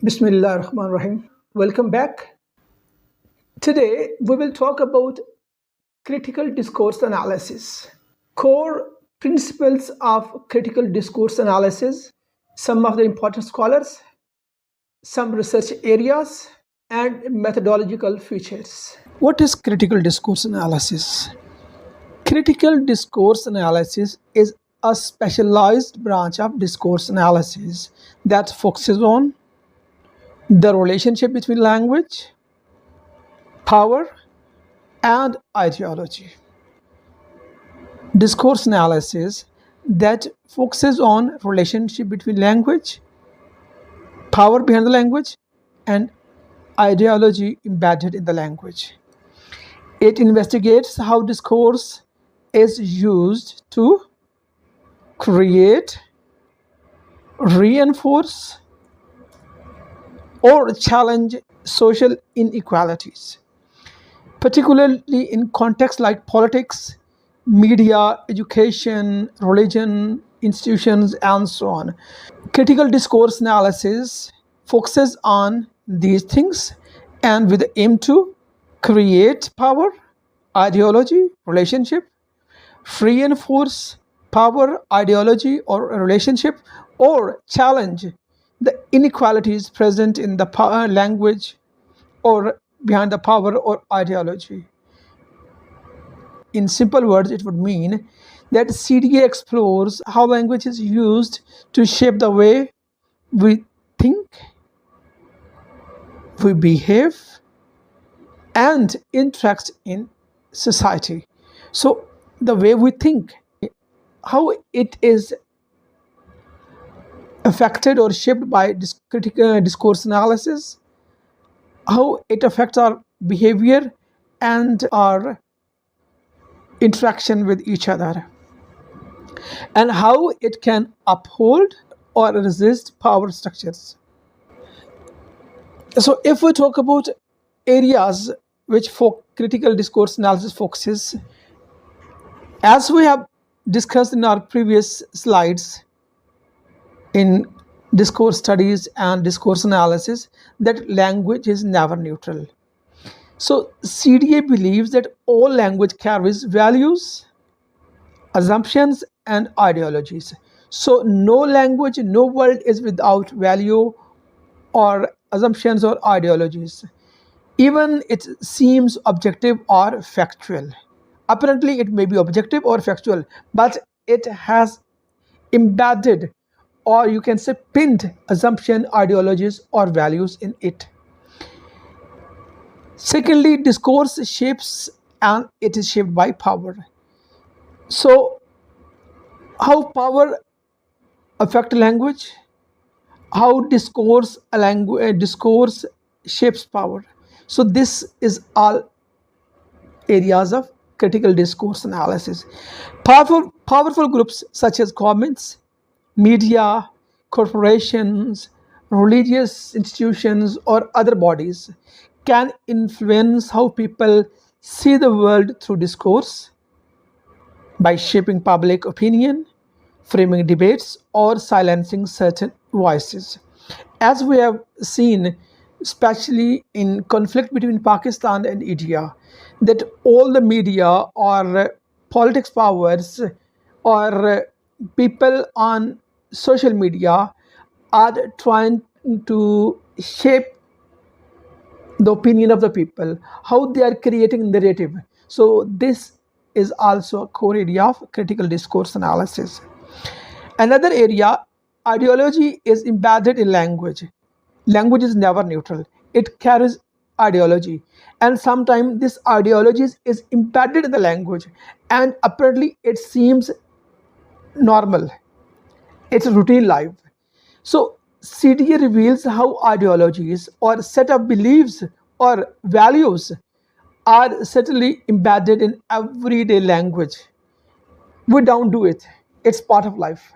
Bismillah ar-Rahman rahim. Welcome back. Today we will talk about critical discourse analysis. Core principles of critical discourse analysis, some of the important scholars, some research areas, and methodological features. What is critical discourse analysis? Critical discourse analysis is a specialized branch of discourse analysis that focuses on the relationship between language, power, and ideology. Discourse analysis that focuses on relationship between language, power behind the language, and ideology embedded in the language. It investigates how discourse is used to create, reinforce, or challenge social inequalities, particularly in contexts like politics, media, education, religion, institutions, and so on. Critical discourse analysis focuses on these things and with the aim to create power, ideology, relationship, reinforce power, ideology, or a relationship, or challenge the inequalities present in the power, language or behind the power or ideology. In simple words, it would mean that CDA explores how language is used to shape the way we think, we behave, and interact in society. So, the way we think, how it is affected or shaped by critical discourse analysis, how it affects our behavior and our interaction with each other, and how it can uphold or resist power structures. So, if we talk about areas which critical discourse analysis focuses, as we have discussed in our previous slides in discourse studies and discourse analysis, that language is never neutral. So, CDA believes that all language carries values, assumptions, and ideologies. So, no language, no world is without value or assumptions or ideologies. Even it seems objective or factual. Apparently, it may be objective or factual, but it has embedded, or you can say pinned, assumption, ideologies, or values in it. Secondly, discourse shapes and it is shaped by power. So, how power affect language? How discourse shapes power? So, this is all areas of critical discourse analysis. Powerful groups such as governments, media, corporations, religious institutions, or other bodies can influence how people see the world through discourse by shaping public opinion, framing debates, or silencing certain voices. As we have seen, especially in conflict between Pakistan and India, that all the media or politics powers or people on social media are trying to shape the opinion of the people, how they are creating narrative. So this is also a core area of critical discourse analysis. Another area, ideology is embedded in language. Language is never neutral. It carries ideology. And sometimes this ideology is embedded in the language. And apparently it seems normal. It's routine life. So CDA reveals how ideologies or set of beliefs or values are certainly embedded in everyday language. We don't do it. It's part of life.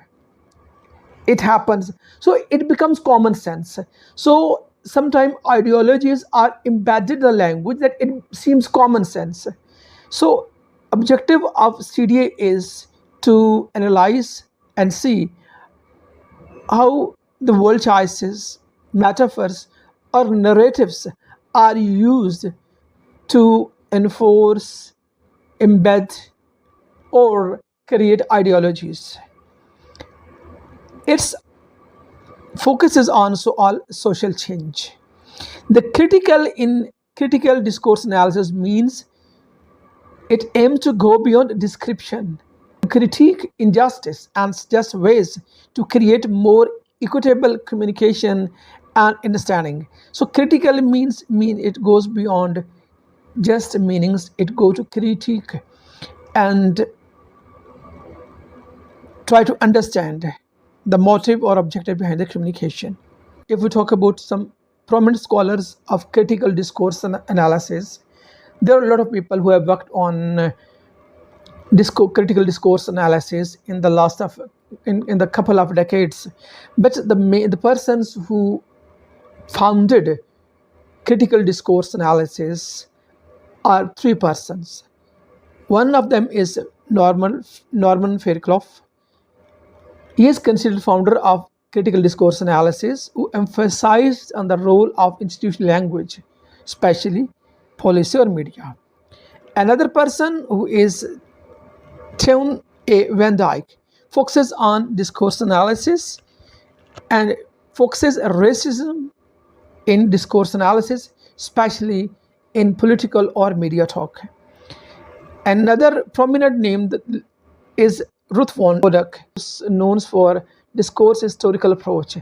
It happens. So it becomes common sense. So sometimes ideologies are embedded in the language that it seems common sense. So objective of CDA is to analyze and see how the world choices metaphors, or narratives are used to enforce, embed, or create ideologies. Its focus is on all social change. The critical discourse analysis means it aims to go beyond description, critique injustice, and suggest ways to create more equitable communication and understanding. So critical mean it goes beyond just meanings. It goes to critique and try to understand the motive or objective behind the communication. If we talk about some prominent scholars of critical discourse analysis, there are a lot of people who have worked on critical discourse analysis in the last of in the couple of decades, but the persons who founded critical discourse analysis are three persons. One of them is Norman Fairclough. He is considered founder of critical discourse analysis, who emphasized on the role of institutional language, especially policy or media. Another person who is Teun A. Dijk focuses on discourse analysis and focuses racism in discourse analysis, especially in political or media talk. Another prominent name is Ruth Wodak, known for discourse historical approach,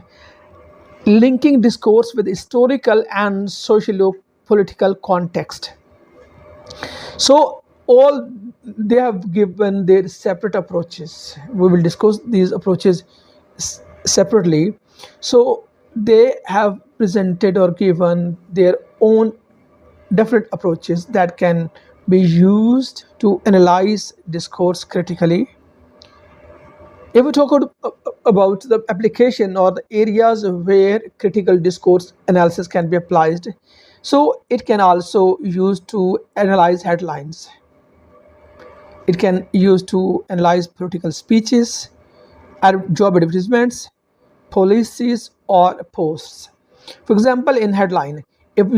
linking discourse with historical and socio-political context. So all they have given their separate approaches. We will discuss these approaches separately. So they have presented or given their own different approaches that can be used to analyze discourse critically. If we talk about the application or the areas where critical discourse analysis can be applied, so it can also use to analyze headlines. It can use to analyze political speeches, job advertisements, policies, or posts. For example, in headline, if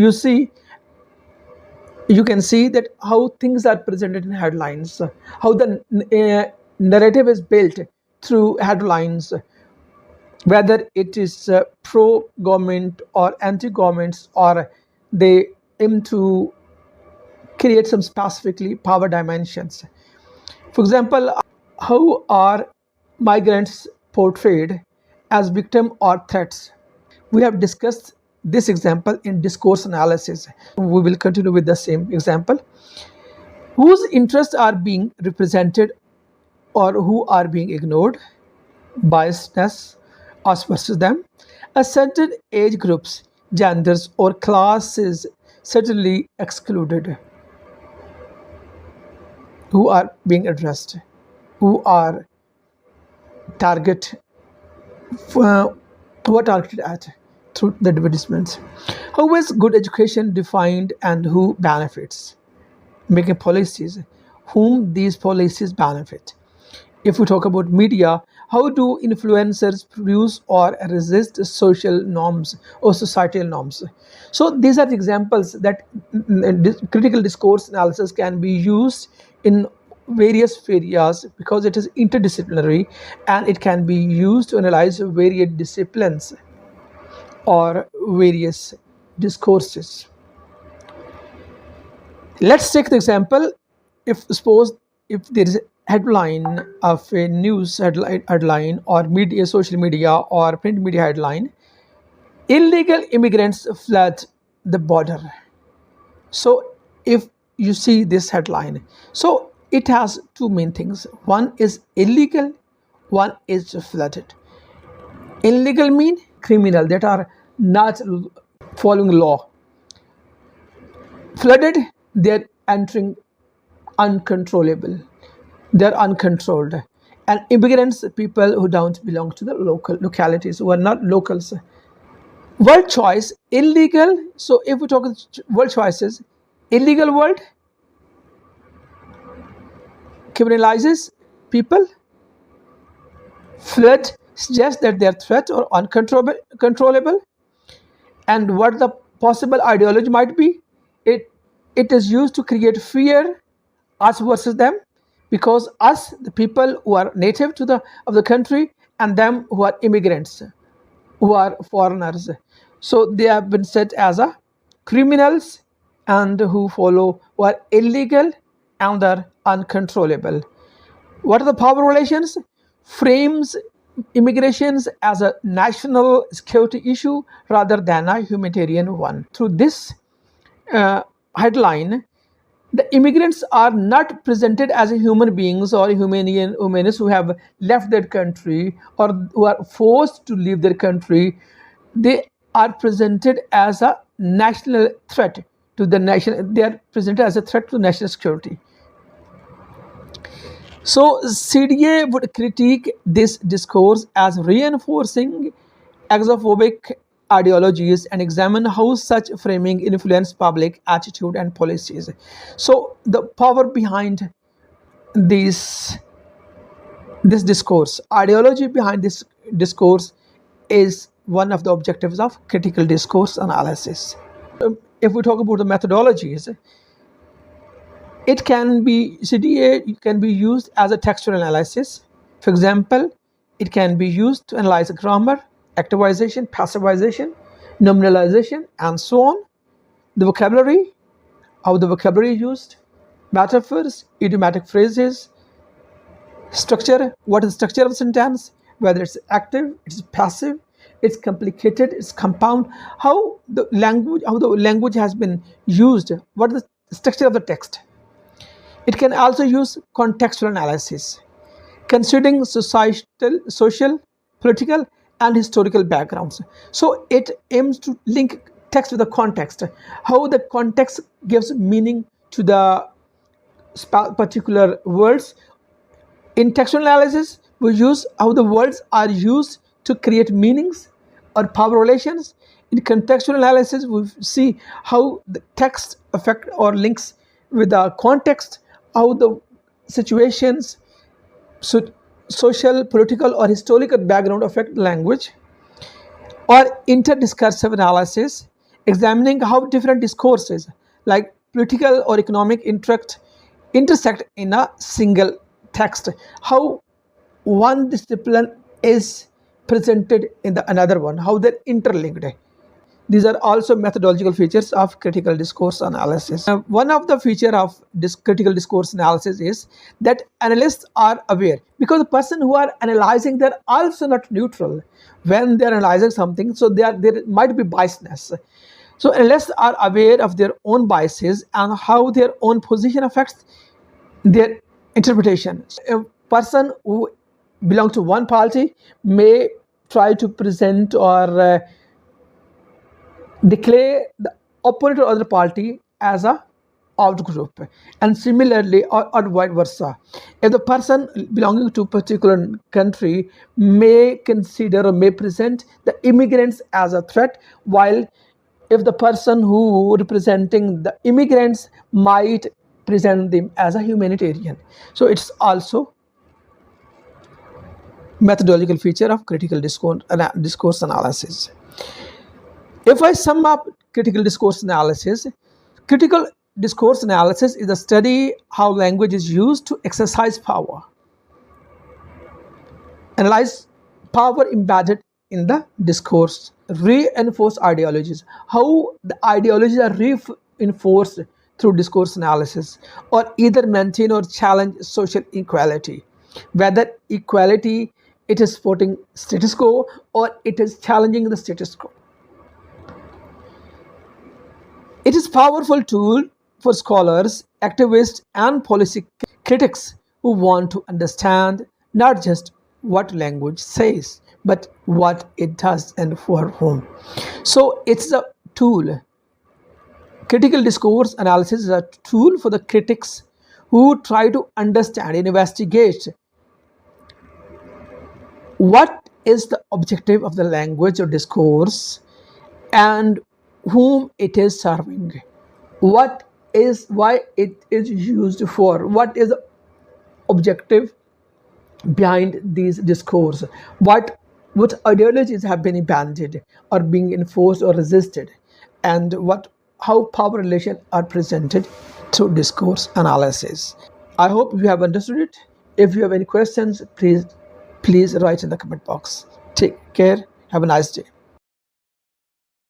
you can see that how things are presented in headlines, how the narrative is built through headlines, whether it is pro-government or anti-governments, or they aim to create some specifically power dimensions. For example, how are migrants portrayed as victims or threats? We have discussed this example in discourse analysis. We will continue with the same example. Whose interests are being represented or who are being ignored? Biasness, us versus them. A certain age groups, genders, or classes certainly excluded. Who are being addressed? Who are targeted at through the advertisements? How is good education defined and who benefits? Making policies, whom these policies benefit. If we talk about media, how do influencers produce or resist social norms or societal norms? So these are the examples that critical discourse analysis can be used in various areas because it is interdisciplinary, and it can be used to analyze various disciplines or various discourses. Let's take the example. Suppose there is a headline of a news headline or media, social media or print media headline, illegal immigrants flood the border. So if you see this headline, so it has two main things. One is illegal, one is flooded. Illegal mean criminal, that are not following law. Flooded, they're entering uncontrollable. They're uncontrolled. And immigrants, people who don't belong to the localities, who are not locals. Word choice, illegal. So if we talk word choices, illegal word criminalizes people. Flood suggests that they are threat or uncontrollable. And what the possible ideology might be, it is used to create fear, us versus them, because us, the people who are native to the country, and them who are immigrants, who are foreigners. So they have been set as a criminals, and who are illegal and are uncontrollable. What are the power relations? Frames immigrations as a national security issue rather than a humanitarian one. Through this headline, the immigrants are not presented as human beings or humanists who have left their country or who are forced to leave their country. They are presented as a national threat to the nation. They are presented as a threat to national security. So CDA would critique this discourse as reinforcing xenophobic ideologies and examine how such framing influence public attitude and policies. So the power behind this discourse, ideology behind this discourse, is one of the objectives of critical discourse analysis. If we talk about the methodologies, CDA can be used as a textual analysis. For example, it can be used to analyze grammar, activization, passivization, nominalization, and so on. The vocabulary, how the vocabulary is used, metaphors, idiomatic phrases, structure, what is the structure of the sentence, whether it's active, it's passive, it's complicated, it's compound, how the language has been used, what is the structure of the text. It can also use contextual analysis, considering societal, social, political, and historical backgrounds. So it aims to link text with the context, how the context gives meaning to the particular words. In textual analysis, we use how the words are used to create meanings or power relations. In contextual analysis, we see how the text affect or links with the context, how the situations, social, political, or historical background affect language. Or interdiscursive analysis, examining how different discourses like political or economic intersect in a single text, how one discipline is presented in the another one, how they're interlinked. These are also methodological features of critical discourse analysis. One of the feature of critical discourse analysis is that analysts are aware, because the person who are analyzing, they're also not neutral when they're analyzing something, so there might be biasness. So analysts are aware of their own biases and how their own position affects their interpretation. A person who belongs to one party may try to present or declare the opponent or other party as a outgroup, and similarly or vice versa. If the person belonging to a particular country may consider or may present the immigrants as a threat, while if the person who representing the immigrants might present them as a humanitarian. So it's also methodological feature of critical discourse analysis. If I sum up critical discourse analysis is a study how language is used to exercise power, analyze power embedded in the discourse, reinforce ideologies, how the ideologies are reinforced through discourse analysis, or either maintain or challenge social equality, whether equality it is supporting status quo or it is challenging the status quo. It is a powerful tool for scholars, activists, and policy critics who want to understand not just what language says, but what it does and for whom. So it's a tool. Critical discourse analysis is a tool for the critics who try to understand, investigate what is the objective of the language or discourse and whom it is serving, why it is used for, what is the objective behind these discourse, what what ideologies have been abandoned or being enforced or resisted, and how power relations are presented through discourse analysis. I hope you have understood it. If you have any questions, please write in the comment box. Take care. Have a nice day.